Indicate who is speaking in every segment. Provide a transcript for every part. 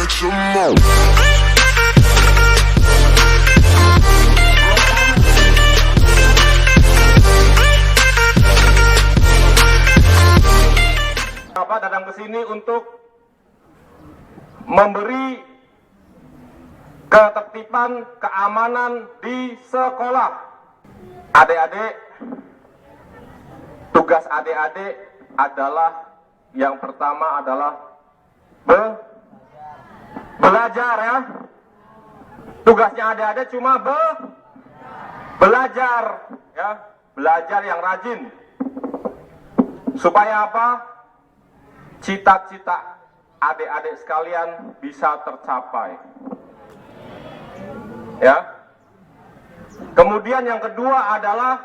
Speaker 1: catch 'em all.
Speaker 2: Bapak datang ke sini untuk memberi ketertiban, keamanan di sekolah. Adik-adik, tugas adik-adik adalah yang pertama adalah belajar ya. Tugasnya adik-adik cuma belajar ya, belajar yang rajin. Supaya apa? Cita-cita adik-adik sekalian bisa tercapai. Ya. Kemudian yang kedua adalah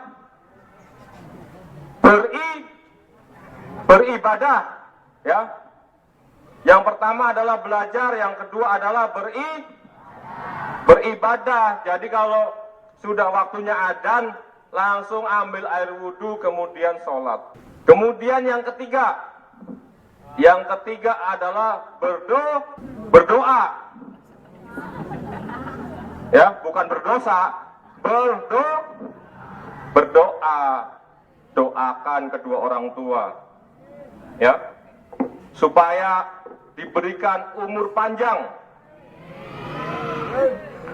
Speaker 2: beribadah, ya. Yang pertama adalah belajar, yang kedua adalah beribadah. Jadi kalau sudah waktunya adzan, langsung ambil air wudhu, kemudian sholat. Kemudian yang ketiga adalah berdoa. Ya, bukan berdosa, berdoa. Doakan kedua orang tua, ya, supaya diberikan umur panjang,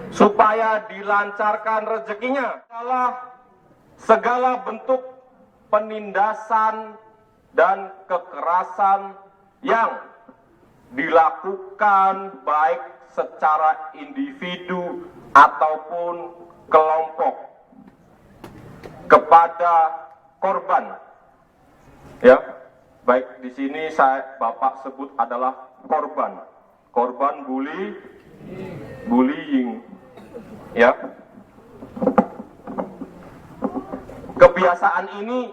Speaker 2: supaya dilancarkan rezekinya. Segala bentuk penindasan dan kekerasan yang dilakukan baik secara individu ataupun kelompok kepada korban, ya, baik di sini Bapak sebut adalah korban bullying, ya. Kebiasaan ini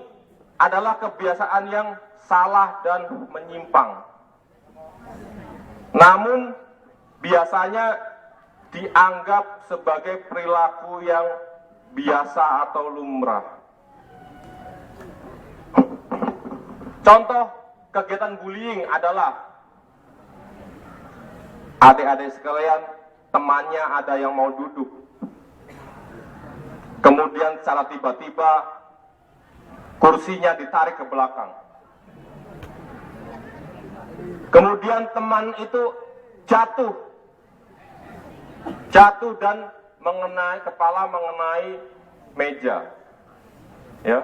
Speaker 2: adalah kebiasaan yang salah dan menyimpang. Namun biasanya dianggap sebagai perilaku yang biasa atau lumrah. Contoh kegiatan bullying adalah adik-adik sekalian, temannya ada yang mau duduk, kemudian secara tiba-tiba kursinya ditarik ke belakang. Kemudian teman itu jatuh dan kepala mengenai meja. Ya.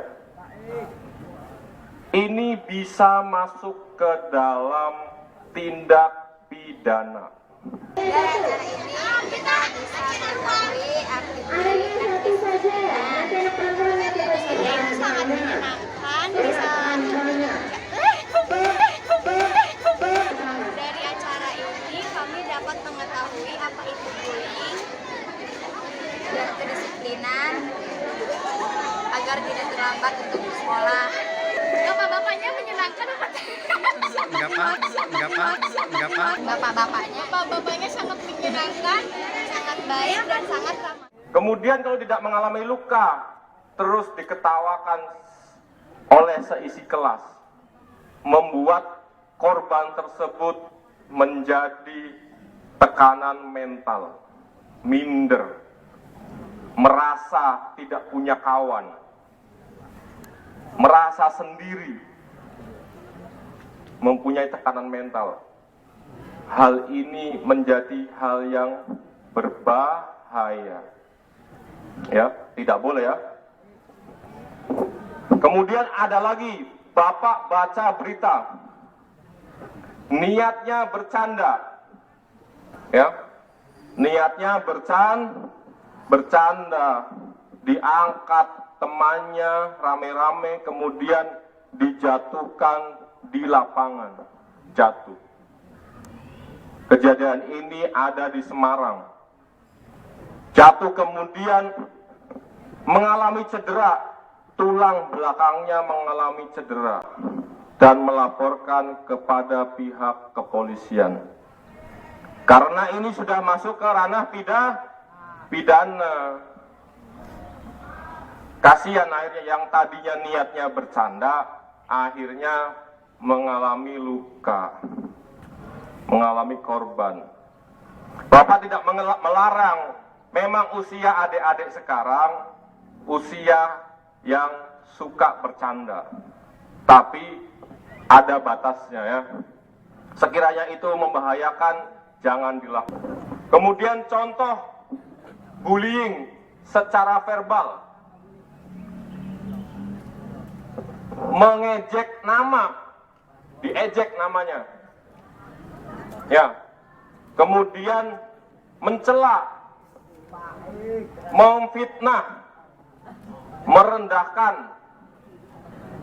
Speaker 2: Ini bisa masuk ke dalam tindak pidana.
Speaker 3: Dari acara ini kita bisa mengetahui aktivitas itu sangat menyenangkan. Dari acara ini kami dapat mengetahui apa itu bullying dan kedisiplinan agar tidak terlambat untuk sekolah. Bapak-bapaknya menyenangkan apa? Bapak-bapaknya sangat menyenangkan, sangat baik dan sangat ramah.
Speaker 2: Kemudian kalau tidak mengalami luka, terus diketawakan oleh seisi kelas, membuat korban tersebut menjadi tekanan mental, minder, merasa tidak punya kawan, merasa sendiri, mempunyai tekanan mental. Hal ini menjadi hal yang berbahaya. Ya, tidak boleh ya. Kemudian ada lagi, Bapak baca berita, niatnya bercanda. Ya. Niatnya bercanda, diangkat temannya rame-rame, kemudian dijatuhkan di lapangan, jatuh. Kejadian ini ada di Semarang. Jatuh kemudian mengalami cedera, tulang belakangnya mengalami cedera, dan melaporkan kepada pihak kepolisian. Karena ini sudah masuk ke ranah pidana. Kasihan akhirnya yang tadinya niatnya bercanda, akhirnya mengalami luka, mengalami korban. Bapak tidak melarang, memang usia adik-adik sekarang usia yang suka bercanda, tapi ada batasnya ya. Sekiranya itu membahayakan, jangan dilakukan. Kemudian contoh bullying secara verbal, mengejek nama, diejek namanya, ya. Kemudian mencela, memfitnah, merendahkan,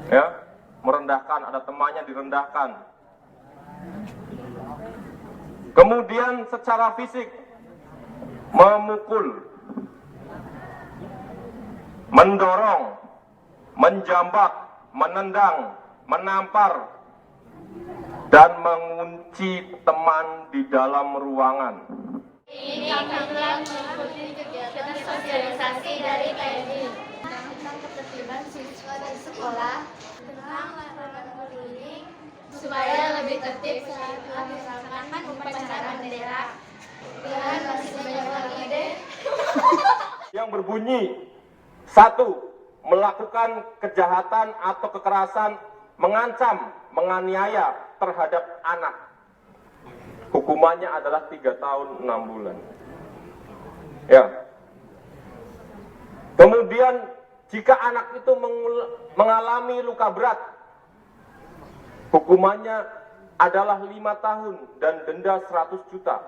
Speaker 2: ya, merendahkan, ada temannya direndahkan. Kemudian secara fisik, memukul, mendorong, menjambak, menendang, menampar, dan mengunci teman di dalam ruangan.
Speaker 3: Ini adalah mengikuti kegiatan sosialisasi dari TNI tentang ketertiban siswa di sekolah, tentang larangan bullying supaya lebih tertib saat melaksanakan upacara bendera. Dan masih banyak lagi deh.
Speaker 2: Yang berbunyi, 1. Melakukan kejahatan atau kekerasan, mengancam, menganiaya terhadap anak. Hukumannya adalah 3 tahun 6 bulan. Ya. Kemudian jika anak itu mengalami luka berat, hukumannya adalah 5 tahun dan denda 100 juta.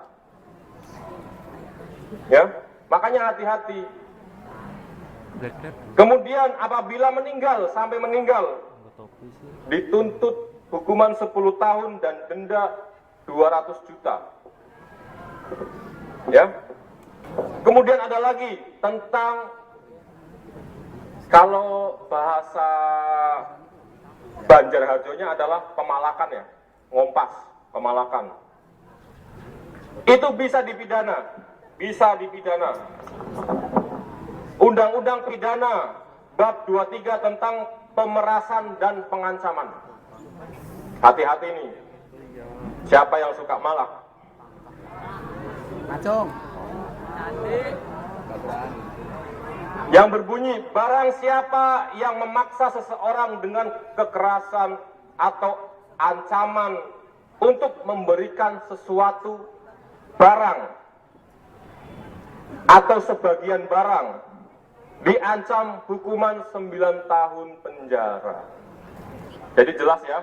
Speaker 2: Ya, makanya hati-hati. Kemudian apabila meninggal, sampai meninggal, dituntut hukuman 10 tahun dan denda 200 juta. Ya. Kemudian ada lagi tentang, kalau bahasa Banjarharjonya adalah pemalakan ya, ngompas, pemalakan. Itu bisa dipidana, Undang-Undang Pidana bab 23 tentang pemerasan dan pengancaman. Hati-hati nih, siapa yang suka malak?
Speaker 1: Acung.
Speaker 2: Yang berbunyi, barang siapa yang memaksa seseorang dengan kekerasan atau ancaman untuk memberikan sesuatu barang atau sebagian barang, diancam hukuman 9 tahun penjara. Jadi jelas ya,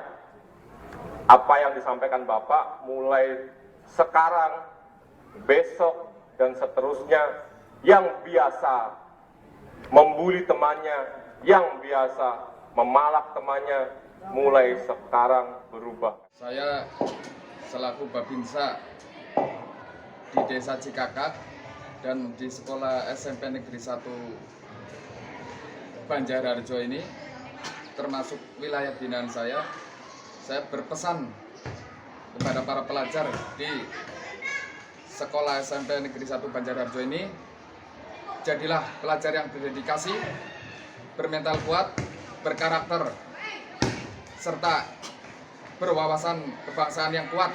Speaker 2: apa yang disampaikan Bapak mulai sekarang, besok, dan seterusnya, yang biasa membuli temannya, yang biasa memalak temannya, mulai sekarang berubah.
Speaker 4: Saya selaku Babinsa di Desa Cikakak dan di Sekolah SMP Negeri 1 Banjarharjo ini, termasuk wilayah binaan saya berpesan kepada para pelajar di Sekolah SMP Negeri 1 Banjarharjo ini, jadilah pelajar yang berdedikasi, bermental kuat, berkarakter, serta berwawasan kebangsaan yang kuat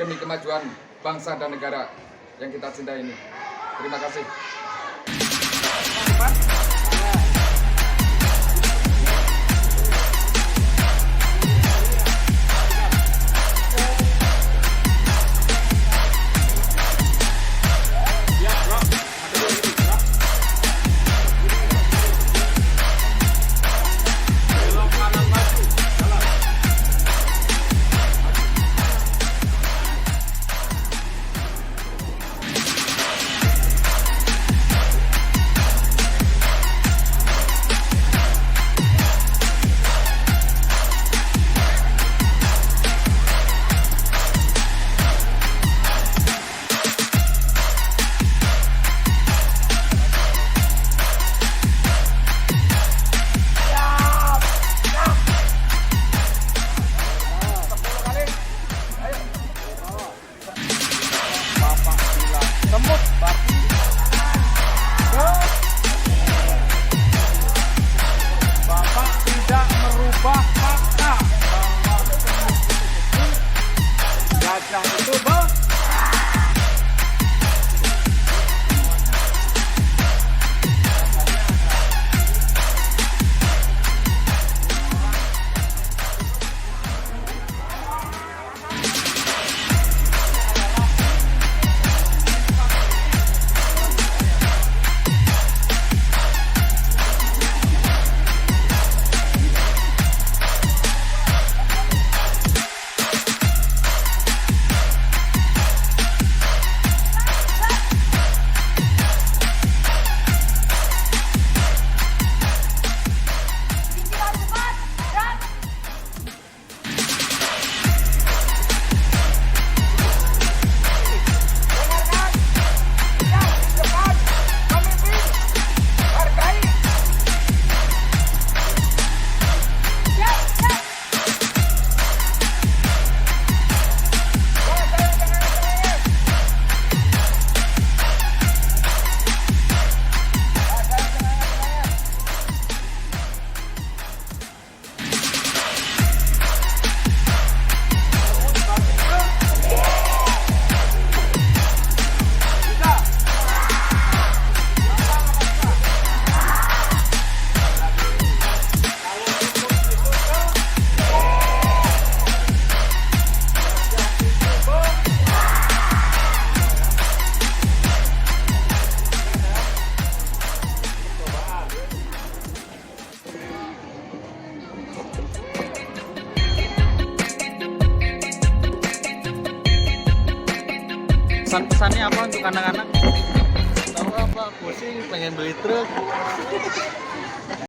Speaker 4: demi kemajuan bangsa dan negara yang kita cintai ini. Terima kasih.
Speaker 1: Pesan-pesannya apa untuk anak-anak?
Speaker 5: Tahu apa? Pusing, pengen beli truk.